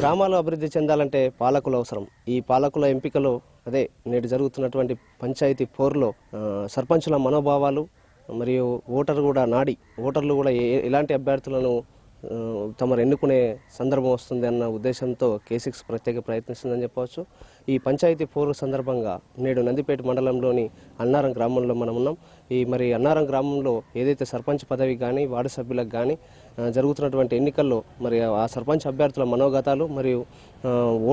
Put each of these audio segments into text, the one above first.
గ్రామాలు అభివృద్ధి చెందాలంటే పాలకులు అవసరం. ఈ పాలకుల ఎంపికలో అదే నేడు జరుగుతున్నటువంటి పంచాయతీ పోర్లో సర్పంచుల మనోభావాలు మరియు ఓటర్లు కూడా ఎలాంటి అభ్యర్థులను తమరు ఎన్నుకునే సందర్భం వస్తుంది అన్న ఉద్దేశంతో K6 ప్రత్యేక ప్రయత్నిస్తుందని చెప్పవచ్చు. ఈ పంచాయతీ పోరు సందర్భంగా నేడు నందిపేట మండలంలోని అన్నారం గ్రామంలో మనం ఉన్నాం. మరి అన్నారం గ్రామంలో ఏదైతే సర్పంచ్ పదవి కానీ వార్డు సభ్యులకు కానీ జరుగుతున్నటువంటి ఎన్నికల్లో మరి ఆ సర్పంచ్ అభ్యర్థుల మనోగతాలు మరియు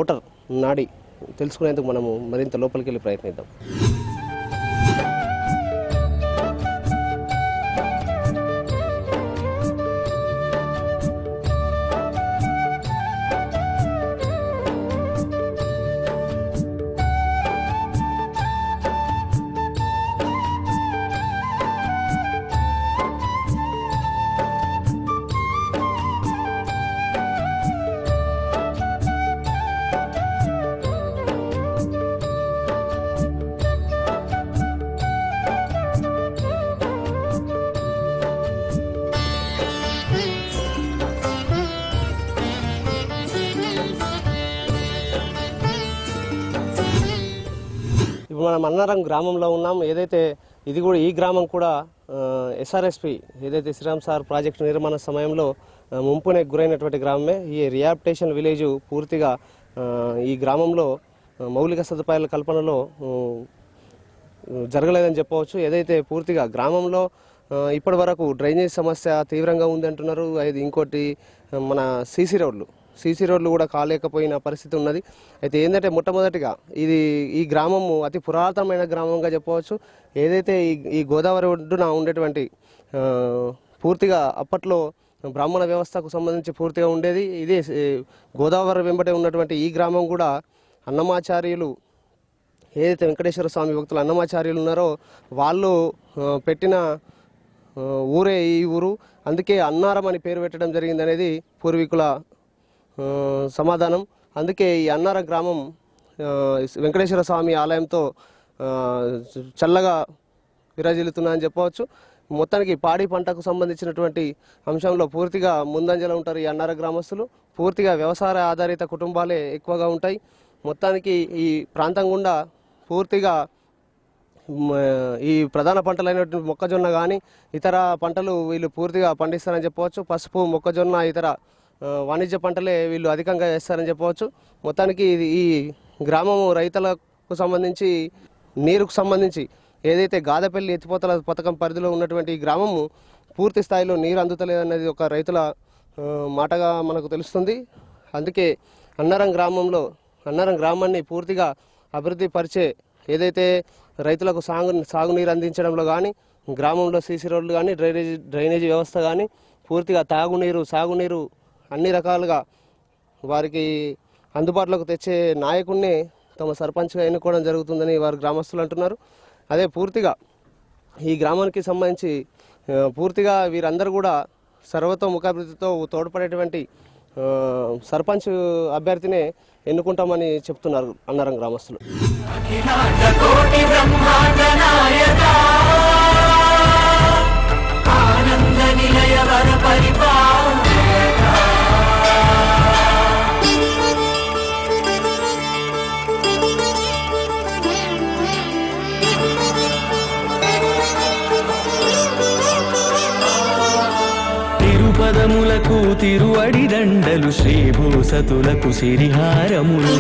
ఓటర్ నాడి తెలుసుకునేందుకు మనము మరింత లోపలికి వెళ్ళి ప్రయత్నిద్దాం. మనం అన్నారం గ్రామంలో ఉన్నాం. ఏదైతే ఈ గ్రామం కూడా SRSP ఏదైతే శ్రీరామ్ సార్ ప్రాజెక్టు నిర్మాణ సమయంలో ముంపునే గురైనటువంటి గ్రామమే. ఈ రిహాబిటేషన్ విలేజ్ పూర్తిగా ఈ గ్రామంలో మౌలిక సదుపాయాల కల్పనలో జరగలేదని చెప్పవచ్చు. ఏదైతే పూర్తిగా గ్రామంలో ఇప్పటి వరకు డ్రైనేజ్ సమస్య తీవ్రంగా ఉంది అంటున్నారు. ఇంకోటి మన సీసీ రోడ్లు కూడా కాలేకపోయిన పరిస్థితి ఉన్నది. అయితే ఏంటంటే మొట్టమొదటిగా ఈ గ్రామము అతి పురాతనమైన గ్రామంగా చెప్పవచ్చు. ఏదైతే ఈ గోదావరి ఒడ్డున ఉండేటువంటి పూర్తిగా అప్పట్లో బ్రాహ్మణ వ్యవస్థకు సంబంధించి పూర్తిగా ఉండేది. ఇదే గోదావరి వెంబడే ఉన్నటువంటి ఈ గ్రామం కూడా అన్నమాచార్యులు ఏదైతే వెంకటేశ్వర స్వామి భక్తులు అన్నమాచార్యులు ఉన్నారో వాళ్ళు పెట్టిన ఊరే ఈ ఊరు. అందుకే అన్నారం అని పేరు పెట్టడం జరిగింది అనేది పూర్వీకుల సమాధానం. అందుకే ఈ అన్నారం గ్రామం వెంకటేశ్వర స్వామి ఆలయంతో చల్లగా విరాజిల్లుతుందని చెప్పవచ్చు. మొత్తానికి పాడి పంటకు సంబంధించినటువంటి అంశంలో పూర్తిగా ముందంజలో ఉంటారు ఈ అన్నారం గ్రామస్తులు. పూర్తిగా వ్యవసాయ ఆధారిత కుటుంబాలే ఎక్కువగా ఉంటాయి. మొత్తానికి ఈ ప్రాంతం గుండా పూర్తిగా ఈ ప్రధాన పంటలైనటువంటి మొక్కజొన్న కానీ ఇతర పంటలు వీళ్ళు పూర్తిగా పండిస్తారని చెప్పవచ్చు. పసుపు, మొక్కజొన్న, ఇతర వాణిజ్య పంటలే వీళ్ళు అధికంగా వేస్తారని చెప్పవచ్చు. మొత్తానికి ఈ గ్రామము రైతులకు సంబంధించి నీరుకు సంబంధించి ఏదైతే గాదపల్లి ఎత్తిపోతల పథకం పరిధిలో ఉన్నటువంటి ఈ గ్రామము పూర్తి స్థాయిలో నీరు అందుతలేదన్నది ఒక రైతుల మాటగా మనకు తెలుస్తుంది. అందుకే అన్నారం గ్రామాన్ని పూర్తిగా అభివృద్ధి పరిచే ఏదైతే రైతులకు సాగునీరు అందించడంలో కానీ గ్రామంలో సీసీ రోడ్లు కానీ డ్రైనేజీ వ్యవస్థ కానీ పూర్తిగా తాగునీరు, సాగునీరు అన్ని రకాలుగా వారికి అందుబాటులోకి తెచ్చే నాయకుడిని తమ సర్పంచ్గా ఎన్నుకోవడం జరుగుతుందని వారు గ్రామస్తులు అంటున్నారు. అదే పూర్తిగా ఈ గ్రామానికి సంబంధించి పూర్తిగా వీరందరూ కూడా సర్వతోముఖాభివృద్ధితో తోడ్పడేటువంటి సర్పంచ్ అభ్యర్థినే ఎన్నుకుంటామని చెప్తున్నారు అన్నారం గ్రామస్తులు. పదములకు తిరువడి దండలు శ్రీభూసతులకు సిరిహారములు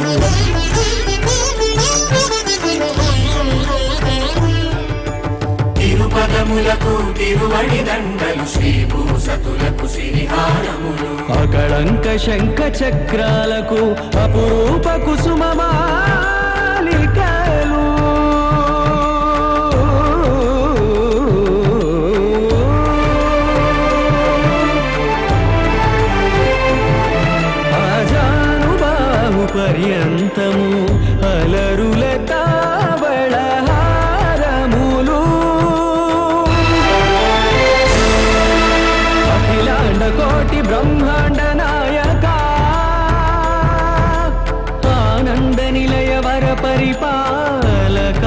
తిరుపదములకు తిరువడి దండలు శ్రీభూసతులకు సిరిహారములు అకళంక శంఖ చక్రాలకు అపురూప కుసుమమాలికలు పర్యంతము అలరుల తావళహారములు అఖిలాండ కోటి బ్రహ్మాండ నాయక ఆనంద నిలయ వర పరిపాలక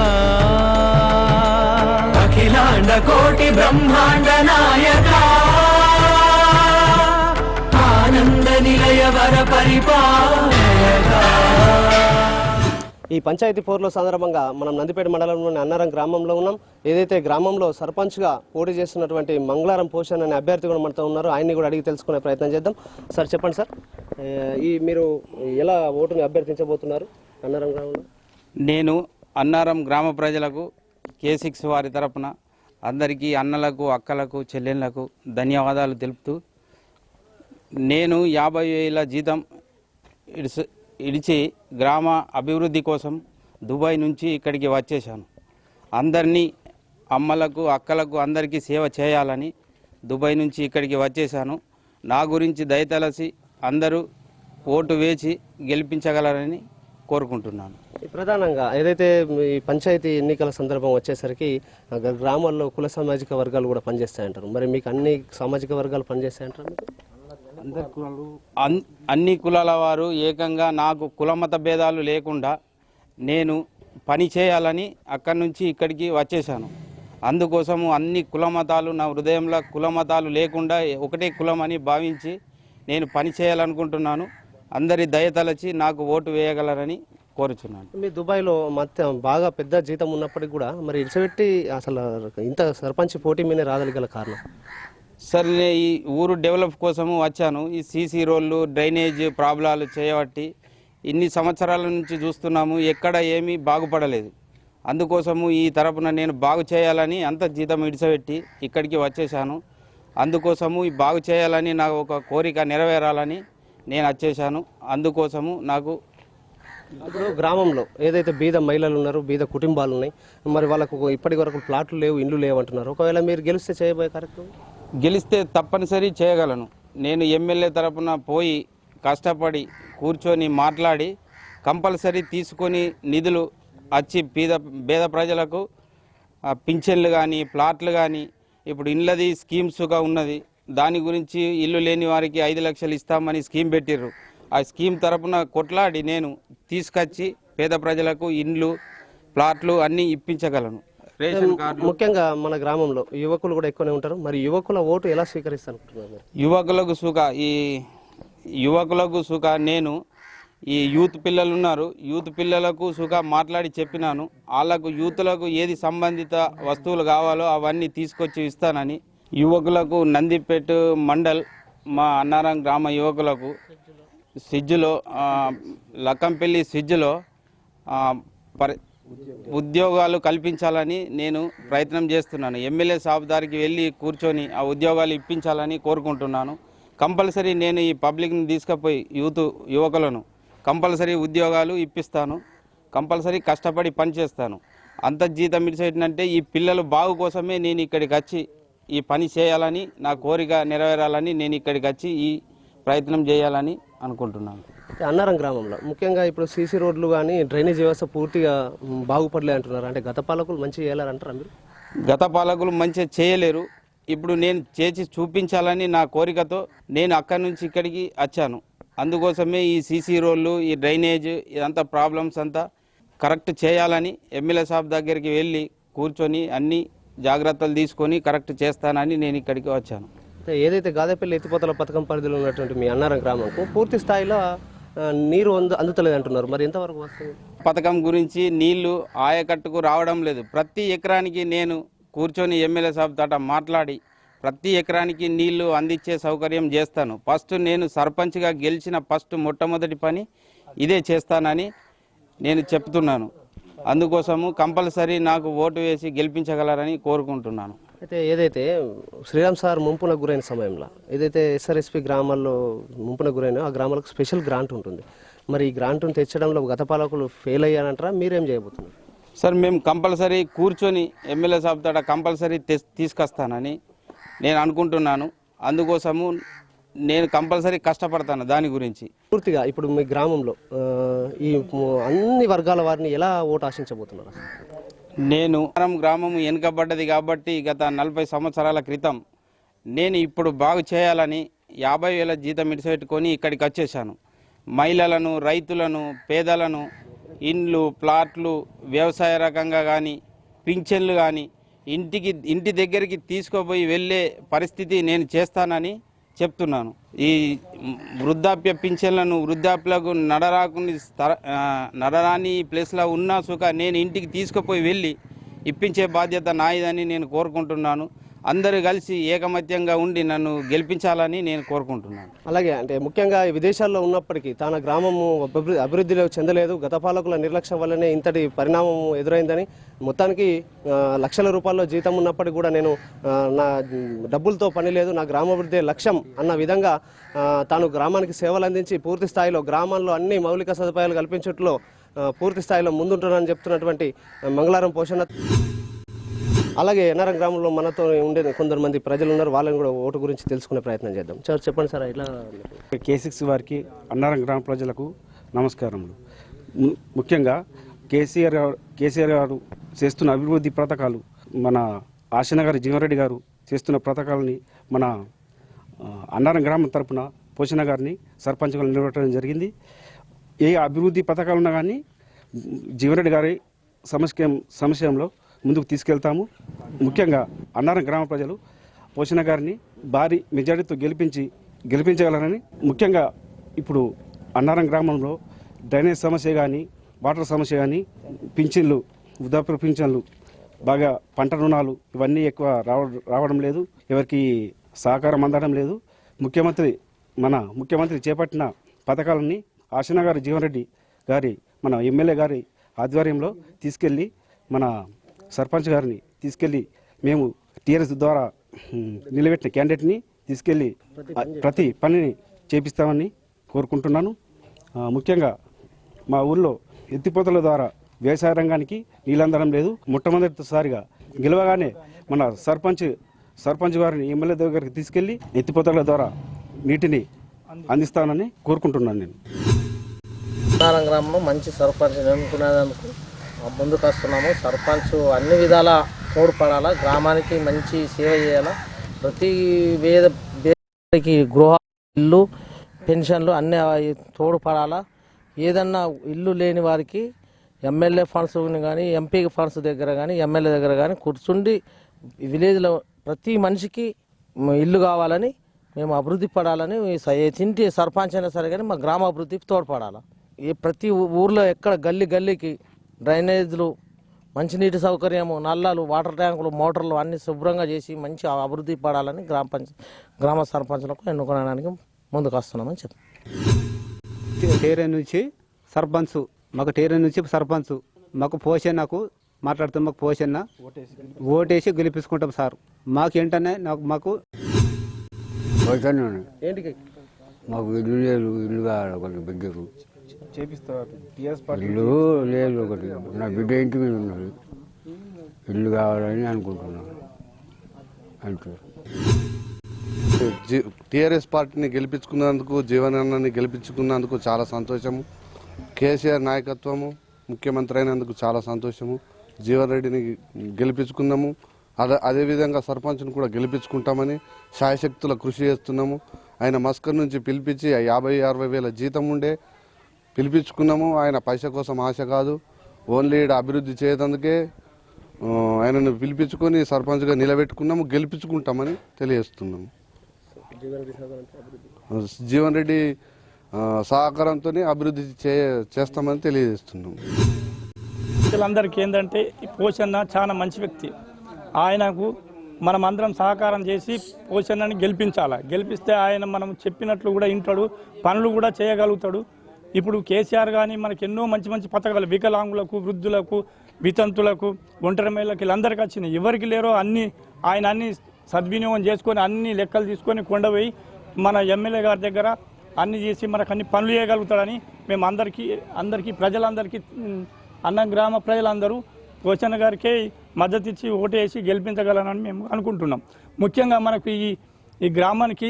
అఖిలాండ కోటి బ్రహ్మాండ నాయక ఆనంద నిలయ వర పరిపాలక ఈ పంచాయతీ పోరులో సందర్భంగా మనం నందిపేట మండలంలోని అన్నారం గ్రామంలో ఉన్నాం. ఏదైతే గ్రామంలో సర్పంచ్గా పోటీ చేస్తున్నటువంటి మంగళారం పోషన్ అనే అభ్యర్థి కూడా మనతో ఉన్నారు. ఆయన్ని కూడా అడిగి తెలుసుకునే ప్రయత్నం చేద్దాం. సార్ చెప్పండి సార్, మీరు ఎలా ఓటుని అభ్యర్థించబోతున్నారు అన్నారం గ్రామంలో? నేను అన్నారం గ్రామ ప్రజలకు K6 వారి తరపున అందరికీ అన్నలకు, అక్కలకు, చెల్లెళ్లకు ధన్యవాదాలు తెలుపుతూ, నేను 50,000 జీతం ఇడిచి గ్రామ అభివృద్ధి కోసం దుబాయ్ నుంచి ఇక్కడికి వచ్చేసాను. అందరినీ అమ్మలకు, అక్కలకు అందరికీ సేవ చేయాలని దుబాయ్ నుంచి ఇక్కడికి వచ్చేసాను. నా గురించి దయతలసి అందరూ ఓటు వేసి గెలిపించగలరని కోరుకుంటున్నాను. ప్రధానంగా ఏదైతే ఈ పంచాయతీ ఎన్నికల సందర్భం వచ్చేసరికి గ్రామాల్లో కుల సామాజిక వర్గాలు కూడా పనిచేస్తాయంటారు. మరి మీకు అన్ని సామాజిక వర్గాలు పనిచేస్తాయంటారు? అన్ని కులాల వారు ఏకంగా నాకు కులమత భేదాలు లేకుండా నేను పని చేయాలని అక్కడి నుంచి ఇక్కడికి వచ్చేసాను. అందుకోసము అన్ని కులమతాలు నా హృదయంలో కులమతాలు లేకుండా ఒకటే కులం అని భావించి నేను పని చేయాలనుకుంటున్నాను. అందరి దయతలచి నాకు ఓటు వేయగలరని కోరుచున్నాను. మీ దుబాయ్లో మొత్తం బాగా పెద్ద జీతం ఉన్నప్పటికీ కూడా మరి ఇడిచిపెట్టి అసలు ఇంత సర్పంచ్ పోటీ మీద రాగలిగల కారణం? సరే, ఈ ఊరు డెవలప్ కోసము వచ్చాను. ఈ సీసీ రోడ్లు, డ్రైనేజ్ ప్రాబ్లాలు చేయబట్టి ఇన్ని సంవత్సరాల నుంచి చూస్తున్నాము, ఎక్కడ ఏమీ బాగుపడలేదు. అందుకోసము ఈ తరపున నేను బాగు చేయాలని అంత జీతం ఇడిచిపెట్టి ఇక్కడికి వచ్చేసాను. అందుకోసము ఈ బాగు చేయాలని నాకు ఒక కోరిక నెరవేరాలని నేను వచ్చేసాను. అందుకోసము నాకు ఇప్పుడు గ్రామంలో ఏదైతే బీద మహిళలు ఉన్నారు, బీద కుటుంబాలు ఉన్నాయి, మరి వాళ్ళకు ఇప్పటి వరకు ప్లాట్లు లేవు, ఇండ్లు లేవు అంటున్నారు. ఒకవేళ మీరు గెలిస్తే చేయబోయే కార్యక్రమం? గెలిస్తే తప్పనిసరి చేయగలను. నేను ఎమ్మెల్యే తరపున పోయి కష్టపడి కూర్చొని మాట్లాడి కంపల్సరీ తీసుకొని నిధులు వచ్చి పేద ప్రజలకు పింఛన్లు కానీ, ప్లాట్లు కానీ, ఇప్పుడు ఇళ్ళది స్కీమ్స్గా ఉన్నది. దాని గురించి ఇల్లు లేని వారికి 5 లక్షలు ఇస్తామని స్కీమ్ పెట్టిర్రు. ఆ స్కీమ్ తరపున కొట్లాడి నేను తీసుకొచ్చి పేద ప్రజలకు ఇండ్లు, ప్లాట్లు అన్నీ ఇప్పించగలను. రేషన్ కార్డు ముఖ్యంగా మన గ్రామంలో యువకులు కూడా ఎక్కువనే ఉంటారు. మరి యువకుల ఓటు ఎలా స్వీకరిస్తాను? యువకులకు సుఖ నేను ఈ యూత్ పిల్లలు ఉన్నారు, యూత్ పిల్లలకు సుఖ మాట్లాడి చెప్పినాను. వాళ్ళకు యూత్లకు ఏది సంబంధిత వస్తువులు కావాలో అవన్నీ తీసుకొచ్చి ఇస్తానని. యువకులకు నందిపేట మండల్ మా అన్నారం గ్రామ యువకులకు సిజ్జులో లక్కంపల్లి సిజ్జులో ఉద్యోగాలు కల్పించాలని నేను ప్రయత్నం చేస్తున్నాను. ఎమ్మెల్యే సాబ్ దారికి వెళ్ళి కూర్చొని ఆ ఉద్యోగాలు ఇప్పించాలని కోరుకుంటున్నాను. కంపల్సరీ నేను ఈ పబ్లిక్ని తీసుకుపోయి యువకులను కంపల్సరీ ఉద్యోగాలు ఇప్పిస్తాను. కంపల్సరీ కష్టపడి పనిచేస్తాను. అంత జీతం ఇడిచేటంటే ఈ పిల్లలు బాగు కోసమే నేను ఇక్కడికి వచ్చి ఈ పని చేయాలని, నా కోరిక నెరవేరాలని నేను ఇక్కడికి వచ్చి ఈ ప్రయత్నం చేయాలని అనుకుంటున్నాను. అన్నారం గ్రామంలో ముఖ్యంగా ఇప్పుడు సీసీ రోడ్లు కానీ డ్రైనేజ్ వ్యవస్థ పూర్తిగా బాగుపడలే అంటున్నారు. అంటే గత పాలకులు మంచిగా చేయాలంటారా మీరు? గత పాలకులు మంచిగా చేయలేరు. ఇప్పుడు నేను చేసి చూపించాలని నా కోరికతో నేను అక్కడి నుంచి ఇక్కడికి వచ్చాను. అందుకోసమే ఈ సీసీ రోడ్లు, ఈ డ్రైనేజ్ ఇదంతా ప్రాబ్లమ్స్ అంతా కరెక్ట్ చేయాలని ఎమ్మెల్యే సాబ్ దగ్గరికి వెళ్ళి కూర్చొని అన్ని జాగ్రత్తలు తీసుకొని కరెక్ట్ చేస్తానని నేను ఇక్కడికి వచ్చాను. ఏదైతే గాదేపల్లి ఎత్తిపోతల పథకం పరిధిలో ఉన్నటువంటి మీ అన్నారం గ్రామంకు పూర్తి స్థాయిలో నీరు అందుతలేదు అంటున్నారు. మరి ఎంతవరకు వస్తుంది? పథకం గురించి నీళ్లు ఆయకట్టుకు రావడం లేదు. ప్రతి ఎకరానికి నేను కూర్చొని ఎమ్మెల్యే సాబ్ తోట మాట్లాడి ప్రతి ఎకరానికి నీళ్లు అందించే సౌకర్యం చేస్తాను. ఫస్ట్ నేను సర్పంచ్గా గెలిచిన మొట్టమొదటి పని ఇదే చేస్తానని నేను చెప్తున్నాను. అందుకోసము కంపల్సరీ నాకు ఓటు వేసి గెలిపించగలరని కోరుకుంటున్నాను. అయితే ఏదైతే శ్రీరామ్ సార్ ముంపున గురైన సమయంలో ఏదైతే SRSP గ్రామాల్లో ముంపున గురైన ఆ గ్రామాలకు స్పెషల్ గ్రాంట్ ఉంటుంది. మరి ఈ గ్రాంట్ను తెచ్చడంలో గత పాలకులు ఫెయిల్ అయ్యారంటారా? మీరేం చేయబోతున్నారు? సార్, మేము కంపల్సరీ కూర్చొని ఎమ్మెల్యే సాబ్ తోట కంపల్సరీ తీసుకొస్తానని నేను అనుకుంటున్నాను. అందుకోసము నేను కంపల్సరీ కష్టపడతాను దాని గురించి. పూర్తిగా ఇప్పుడు మీ గ్రామంలో ఈ అన్ని వర్గాల వారిని ఎలా ఓటు ఆశించబోతున్నారు? నేను గ్రామం వెనుకబడ్డది కాబట్టి గత 40 సంవత్సరాల క్రితం నేను ఇప్పుడు బాగు చేయాలని 50,000 జీతం ఇడిచిపెట్టుకొని ఇక్కడికి వచ్చేసాను. మహిళలను, రైతులను, పేదలను ఇండ్లు, ప్లాట్లు, వ్యవసాయ రకంగా కానీ, పింఛన్లు కానీ ఇంటి దగ్గరికి తీసుకుపోయి వెళ్ళే పరిస్థితి నేను చేస్తానని చెప్తున్నాను. ఈ వృద్ధాప్య పింఛన్లను వృద్ధాప్యులకు నడరాని ప్లేస్లో ఉన్నా సుఖ నేను ఇంటికి తీసుకుపోయి వెళ్ళి ఇప్పించే బాధ్యత నాయదని నేను కోరుకుంటున్నాను. అందరూ కలిసి ఏకమత్యంగా ఉండి నన్ను గెలిపించాలని నేను కోరుకుంటున్నాను. అలాగే అంటే ముఖ్యంగా విదేశాల్లో ఉన్నప్పటికీ తన గ్రామము అభివృద్ధిలో చెందలేదు, గత పాలకుల నిర్లక్ష్యం వల్లనే ఇంతటి పరిణామం ఎదురైందని, మొత్తానికి లక్షల రూపాయల్లో జీతం ఉన్నప్పటికీ కూడా నేను నా డబ్బులతో పని లేదు, నా గ్రామాభివృద్ధి లక్ష్యం అన్న విధంగా తాను గ్రామానికి సేవలు అందించి పూర్తి స్థాయిలో గ్రామాల్లో అన్ని మౌలిక సదుపాయాలు కల్పించట్లో పూర్తి స్థాయిలో ముందుంటున్నానని చెప్తున్నటువంటి మంగళారం పోషణ. అలాగే ఎన్ఆర్ఎం గ్రామంలో మనతో ఉండే కొందరు మంది ప్రజలు ఉన్నారు, వాళ్ళని కూడా ఓటు గురించి తెలుసుకునే ప్రయత్నం చేద్దాం. సార్ చెప్పండి సార్, ఇట్లా K6 వారికి అన్నారం గ్రామ ప్రజలకు నమస్కారములు. ముఖ్యంగా కేసీఆర్ గారు చేస్తున్న అభివృద్ధి పథకాలు, మన ఆశనగారి జీవన్రెడ్డి గారు చేస్తున్న పథకాలని మన అన్నారం గ్రామం తరపున పోషణ గారిని సర్పంచ్గా నిలబెట్టడం జరిగింది. ఏ అభివృద్ధి పథకాలు ఉన్నా కానీ జీవన్రెడ్డి గారి సమస్యలో ముందుకు తీసుకెళ్తాము. ముఖ్యంగా అన్నారం గ్రామ ప్రజలు పోషణ గారిని భారీ మెజారిటీతో గెలిపించగలరని, ముఖ్యంగా ఇప్పుడు అన్నారం గ్రామంలో డ్రైనేజ్ సమస్య కానీ, వాటర్ సమస్య కానీ, పింఛన్లు, వృద్ధాప్య పింఛన్లు, బాగా పంట రుణాలు ఇవన్నీ ఎక్కువ రావడం లేదు, ఎవరికి సహకారం అందడం లేదు. మన ముఖ్యమంత్రి చేపట్టిన పథకాలన్నీ ఆశనగారి జీవన్రెడ్డి గారి మన ఎమ్మెల్యే గారి ఆధ్వర్యంలో తీసుకెళ్ళి మన సర్పంచ్ గారిని తీసుకెళ్ళి మేము టీఆర్ఎస్ ద్వారా నిలబెట్టిన క్యాండిడేట్ని తీసుకెళ్ళి ప్రతి పనిని చేపిస్తామని కోరుకుంటున్నాను. ముఖ్యంగా మా ఊళ్ళో ఎత్తిపోతల ద్వారా వ్యవసాయ రంగానికి నీళ్ళందడం లేదు. మొట్టమొదటిసారిగా గెలవగానే మన సర్పంచ్ గారిని ఎమ్మెల్యే దగ్గరికి తీసుకెళ్ళి ఎత్తిపోతల ద్వారా నీటిని అందిస్తానని కోరుకుంటున్నాను. నేను అన్నారం గ్రామంలో మంచి సర్పంచ్ ఎన్నుకునేందుకు ముందుకు వస్తున్నాము. సర్పంచ్ అన్ని విధాల తోడ్పడాలా, గ్రామానికి మంచి సేవ చేయాలా, ప్రతి పేదకి గృహ, ఇల్లు, పెన్షన్లు అన్నీ తోడ్పడాలా. ఏదన్నా ఇల్లు లేని వారికి ఎమ్మెల్యే ఫండ్స్ కానీ, ఎంపీ ఫండ్స్ దగ్గర కానీ, ఎమ్మెల్యే దగ్గర కానీ కూర్చుండి విలేజ్లో ప్రతి మనిషికి ఇల్లు కావాలని, మేము అభివృద్ధి పడాలని, ఇంటి సర్పంచ్ అయినా సరే కానీ మా గ్రామ అభివృద్ధికి తోడ్పడాలి. ప్రతి ఊర్లో ఎక్కడ గల్లీకి డ్రైనేజ్లు, మంచినీటి సౌకర్యము, నల్లాలు, వాటర్ ట్యాంకులు, మోటార్లు అన్ని శుభ్రంగా చేసి మంచి అభివృద్ధి పడాలని గ్రామ సర్పంచ్లకు ఎన్నుకోవడానికి ముందుకు వస్తున్నామని చెప్పి టేరే నుంచి సర్పంచ్, మాకు టేరే నుంచి సర్పంచ్ మాకు పోషణకు మాట్లాడుతాం, మాకు పోషణ ఓటేసి గెలిపించుకుంటాం సార్. మాకేంటనే మాకు ఏంటికి మాకు ఇల్లు లేదు, ఇల్లు కావాలి ఒకటి బిడ్డకు. ఇల్లు లేదు ఒకటి, నా బిడ్డ ఇంటి మీద ఉన్నది, ఇల్లు కావాలని అనుకుంటున్నాను అంతే. టీఆర్ఎస్ పార్టీని గెలిపించుకున్నందుకు, జీవనాన్ని గెలిపించుకున్నందుకు చాలా సంతోషము. కేసీఆర్ నాయకత్వము, ముఖ్యమంత్రి అయినందుకు చాలా సంతోషము. జీవన్ రెడ్డిని గెలిపించుకున్నాము, అదేవిధంగా సర్పంచ్ను కూడా గెలిపించుకుంటామని శాయశక్తుల కృషి చేస్తున్నాము. ఆయన మస్కర్ నుంచి పిలిపించి 50-60 వేల జీతం ఉండే పిలిపించుకున్నాము. ఆయన పైసా కోసం ఆశ కాదు, ఓన్లీ అభివృద్ధి చేయడానికి ఆయనను పిలిపించుకొని సర్పంచ్గా నిలబెట్టుకున్నాము, గెలిపించుకుంటామని తెలియజేస్తున్నాము. జీవన్ రెడ్డి సహకారంతో అభివృద్ధి చేస్తామని తెలియజేస్తున్నాము. అందరికీ ఏంటంటే పోషన్న చాలా మంచి వ్యక్తి, ఆయనకు మనం అందరం సహకారం చేసి పోషన్నని గెలిపిస్తే ఆయన మనం చెప్పినట్లు కూడా వింటాడు, పనులు కూడా చేయగలుగుతాడు. ఇప్పుడు కేసీఆర్ కానీ మనకి ఎన్నో మంచి పథకాలు వికలాంగులకు, వృద్ధులకు, వితంతులకు, ఒంటరి మహిళలకు వీళ్ళందరికీ వచ్చినాయి. ఎవరికి లేరో ఆయన అన్ని సద్వినియోగం చేసుకొని అన్ని లెక్కలు తీసుకొని కొండపోయి మన ఎమ్మెల్యే గారి దగ్గర అన్ని చేసి మనకు అన్ని పనులు చేయగలుగుతాడని మేము అందరికీ ప్రజలందరికీ అన్న గ్రామ ప్రజలందరూ పోషణ గారికి మద్దతు ఇచ్చి ఓటేసి గెలిపించగలనని మేము అనుకుంటున్నాం. ముఖ్యంగా మనకు ఈ గ్రామానికి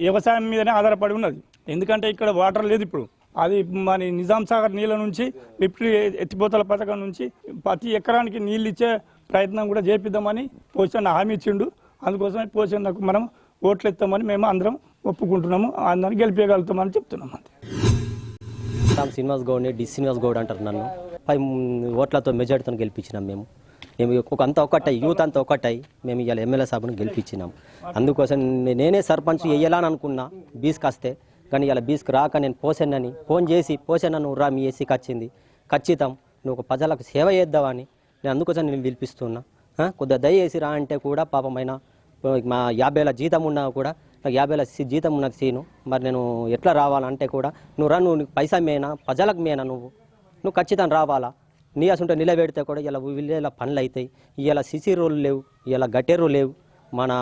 వ్యవసాయం మీదనే ఆధారపడి ఉన్నది. ఎందుకంటే ఇక్కడ వాటర్ లేదు. ఇప్పుడు అది మన నిజాం సాగర్ నీళ్ళ నుంచి లిఫ్ట్ ఎత్తిపోతల పథకం నుంచి ప్రతి ఎకరానికి నీళ్ళు ఇచ్చే ప్రయత్నం కూడా చేపిద్దామని పోషణ హామీ ఇచ్చిండు. అందుకోసమే పోషణకు మనం ఓట్లు ఇస్తామని మేము అందరం ఒప్పుకుంటున్నాము, అందరిని గెలిపేయగలుగుతామని చెప్తున్నాం. శ్రీనివాస్ గౌడ్ని శ్రీనివాస్ గౌడ్ అంటారు. నన్ను 5 ఓట్లతో మెజార్టీతో గెలిపించినాం మేము. మేము అంతా ఒకటై యూత్ అంతా ఒకటై మేము ఇవాళ ఎమ్మెల్యే సాబ్ను గెలిపించినాం. అందుకోసం నేనే సర్పంచ్ వేయాలని అనుకున్నా బీస్కి వస్తే, కానీ ఇలా బీస్కి రాక నేను పోసెన్నని ఫోన్ చేసి పోసెన్న నువ్వు రా మీ ఏసీకి వచ్చింది, ఖచ్చితం నువ్వు ఒక ప్రజలకు సేవ చేద్దామని నేను అందుకోసం నేను పిలిపిస్తున్నా. కొద్దిగా దయచేసి రా అంటే కూడా పాపమైన మా 50,000 జీతం ఉన్నా కూడా నాకు 50,000 జీతం ఉన్నది సీను, మరి నేను ఎట్లా రావాలంటే కూడా నువ్వు రా, నువ్వు పైసా మేనా ప్రజలకు మేనా, నువ్వు ఖచ్చితంగా రావాలా. నీ అసంటే నిలబెడితే కూడా ఇలా విలేజ్లో పనులు అవుతాయి. ఇలా సిసి రోడ్లు లేవు, ఇలా గట్టెర్రు లేవు, మన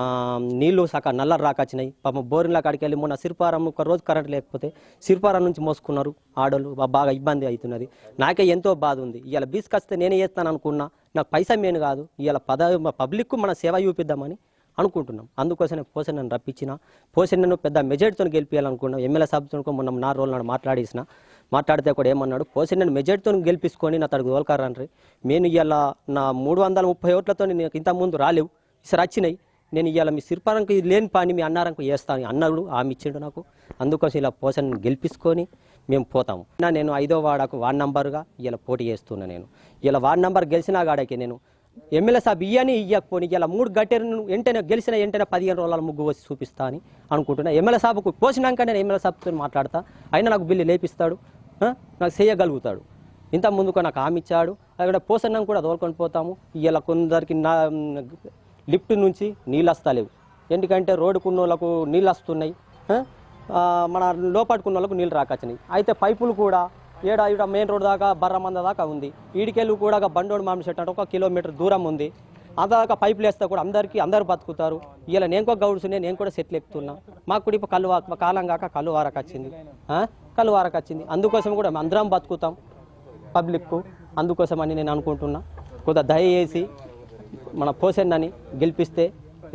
నీళ్లు సక నల్ల రాకొచ్చినాయి. పాపం బోరింగ్ల కాడికి వెళ్ళి మొన్న సిరిపారం ఒక రోజు కరెంట్ లేకపోతే సిరిపారం నుంచి మోసుకున్నారు ఆడోళ్ళు, బాగా ఇబ్బంది అవుతున్నది. నాకే ఎంతో బాధ ఉంది. ఇలా బీసుకొస్తే నేనే చేస్తాను అనుకున్నా, నాకు పైసా మేను కాదు, ఇలా పబ్లిక్కు మన సేవ చూపిద్దామని అనుకుంటున్నాం. అందుకోసమే పోసెన్నను రప్పించిన, పోసెన్నను పెద్ద మెజార్టీతో గెలిపించాలనుకున్నాం. ఎమ్మెల్యే సాబ్తో మొన్న 4 రోజుల నాడు మాట్లాడితే కూడా ఏమన్నాడు, పోసెన్నను మెజార్టీతో గెలిపించుకొని నా తనకు తోలుకారండ్రి, నేను ఇలా నా 330 ఓట్లతో నాకు ఇంతకుముందు రాలేవు, ఈసారి వచ్చినాయి, నేను ఇవాళ మీ సిరిపారంకు లేని పని మీ అన్నారంకు చేస్తాను అన్నాడు, ఆమె ఇచ్చిండు నాకు. అందుకోసం ఇలా పోసెన్నను గెలిపించుకొని మేము పోతాము. నేను 5వ వార్డుకు వార్డు నంబర్గా ఇలా పోటీ చేస్తున్నా. నేను ఇలా వార్డు నంబర్ గెలిచినా గాడకి నేను ఎమ్మెల్యే సాబ్ ఇయ్యకపోని ఇలా 3 గట్టెలను వెంటనే గెలిచిన వెంటనే 15 రోజుల ముగ్గు వచ్చి చూపిస్తా అని అనుకుంటున్నా. ఎమ్మెల్యే సాబ్కు పోసినాక నేను ఎమ్మెల్యే సాబ్తో మాట్లాడతా, అయినా నాకు బిల్లు లేపిస్తాడు, నాకు చేయగలుగుతాడు. ఇంత ముందుకు నాకు హామీ ఇచ్చాడు. అక్కడ పోసన్నాం కూడా తోలుకొని పోతాము. ఇలా కొందరికి లిఫ్ట్ నుంచి నీళ్ళు వస్తలేవు, ఎందుకంటే రోడ్డుకున్న వాళ్ళకు నీళ్ళు వస్తున్నాయి, మన లోపట్టుకున్న వాళ్ళకు నీళ్ళు రాకొచ్చినాయి. అయితే పైపులు కూడా ఈడ మెయిన్ రోడ్ దాకా బర్రమంద దాకా ఉంది. ఈడికెళ్ళి కూడా బండోడు మామిడి చెట్టు అంటే 1 కిలోమీటర్ దూరం ఉంది. అందాక పైపులు వేస్తే కూడా అందరు బతుకుతారు. ఇలా నేను కూడా గౌడ్స్ నేను కూడా సెట్లు ఎక్కుతున్నా. మాకు కూడా ఇప్పుడు కాలం కాక కళ్ళు వారకు వచ్చింది. అందుకోసం కూడా అందరం బతుకుతాం పబ్లిక్కు. అందుకోసం అని నేను అనుకుంటున్నా. కొద్దిగా దయచేసి మన పోసెన్నని గెలిపిస్తే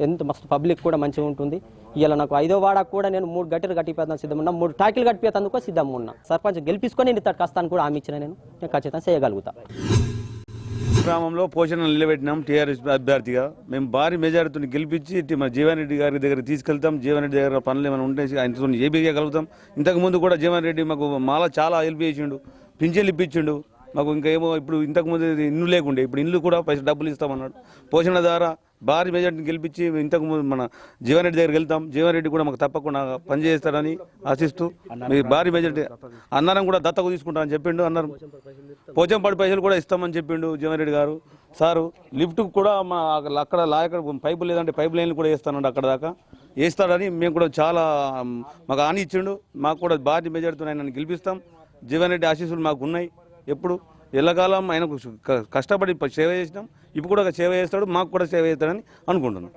ఎంత మస్తు పబ్లిక్ కూడా మంచిగా ఉంటుంది. ఇలా నాకు 5వ వార్డుకు కూడా నేను 3 గట్టెలు కట్టిపోతాను సిద్ధం ఉన్నా, 3 టాకీలు కట్టిపోతాను సిద్ధం ఉన్నా. సర్పంచ్ గెలిపించుకొని నేను ఇతడు కష్టాన్ని కూడా హామీ ఇచ్చిన, నేను ఖచ్చితంగా చేయగలుగుతా. గ్రామంలో పోషణ నిలబెట్టినాం టీఆర్ఎస్ అభ్యర్థిగా. మేము భారీ మెజారిటీని గెలిపించి మన జీవన్ రెడ్డి గారి దగ్గర తీసుకెళ్తాం. జీవన్ రెడ్డి దగ్గర పనులు ఏమైనా ఉంటే ఆయనతో ఏపీయగలుగుతాం. ఇంతకుముందు కూడా జీవన్ రెడ్డి మాకు చాలా హెల్ప్ చేసిండు, పింఛన్లు ఇప్పించిండు మాకు. ఇంకా ఏమో ఇప్పుడు ఇంతకుముందు ఇల్లు లేకుండే, ఇప్పుడు ఇల్లు కూడా డబ్బులు ఇస్తామన్నాడు. పోషణ ద్వారా భారీ మెజార్టీని గెలిపించి ఇంతకుముందు మన జీవన్ రెడ్డి దగ్గరికి వెళ్తాం. జీవన్ రెడ్డి కూడా మాకు తప్పకుండా పనిచేస్తాడని ఆశిస్తూ మీ భారీ మెజార్టీ అన్నారం కూడా దత్తకు తీసుకుంటామని చెప్పిండు. అన్నారు పోచంపాడు పైసలు కూడా ఇస్తామని చెప్పిండు జీవన్ రెడ్డి గారు సారు. లిఫ్ట్ కూడా మా అక్కడ పైపు లేదంటే పైప్ లైన్లు కూడా వేస్తానండి, అక్కడ దాకా వేస్తాడని మేము కూడా చాలా మాకు హామీ ఇచ్చిండు. మాకు కూడా భారీ మెజార్టీతో ఆయన గెలిపిస్తాం. జీవన్ రెడ్డి ఆశీస్సులు మాకు ఉన్నాయి. ఎప్పుడు ఎల్లకాలం ఆయనకు కష్టపడి సేవ చేసినాం, ఇప్పుడు కూడా సేవ చేస్తాడు, మాకు కూడా సేవ చేస్తాడని అనుకుంటున్నాం.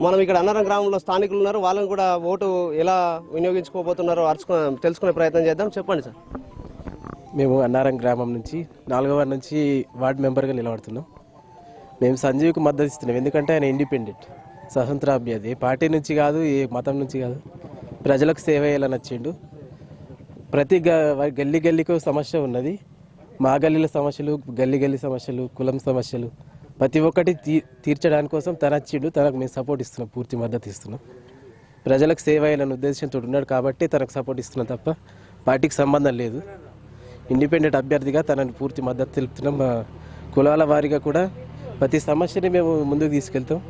మనం ఇక్కడ అన్నారం గ్రామంలో స్థానికులు ఉన్నారు, వాళ్ళని కూడా ఓటు ఎలా వినియోగించుకోబోతున్నారో తెలుసుకునే ప్రయత్నం చేద్దాం. చెప్పండి సార్. మేము అన్నారం గ్రామం నుంచి 4వ వార్డు నుంచి వార్డు మెంబర్గా నిలబడుతున్నాం. మేము సంజీవ్కి మద్దతు ఇస్తున్నాం, ఎందుకంటే ఆయన ఇండిపెండెంట్ స్వతంత్ర అభ్యర్థి, పార్టీ నుంచి కాదు, ఏ మతం నుంచి కాదు, ప్రజలకు సేవ చేయాలని వచ్చిండు. ప్రతి గల్లీకి సమస్య ఉన్నది. మా గల్లీల సమస్యలు, గల్లీ సమస్యలు, కులం సమస్యలు ప్రతి ఒక్కటి తీర్చడానికి కోసం తన వచ్చిండు. తనకు మేము సపోర్ట్ ఇస్తున్నాం, పూర్తి మద్దతు ఇస్తున్నాం. ప్రజలకు సేవ చేయాలనే ఉద్దేశంతో ఉన్నాడు కాబట్టి తనకు సపోర్ట్ ఇస్తున్నాం తప్ప పార్టీకి సంబంధం లేదు. ఇండిపెండెంట్ అభ్యర్థిగా తనని పూర్తి మద్దతు తెలుపుతున్నాం. కులాల వారీగా కూడా ప్రతి సమస్యని మేము ముందుకు తీసుకెళ్తాం.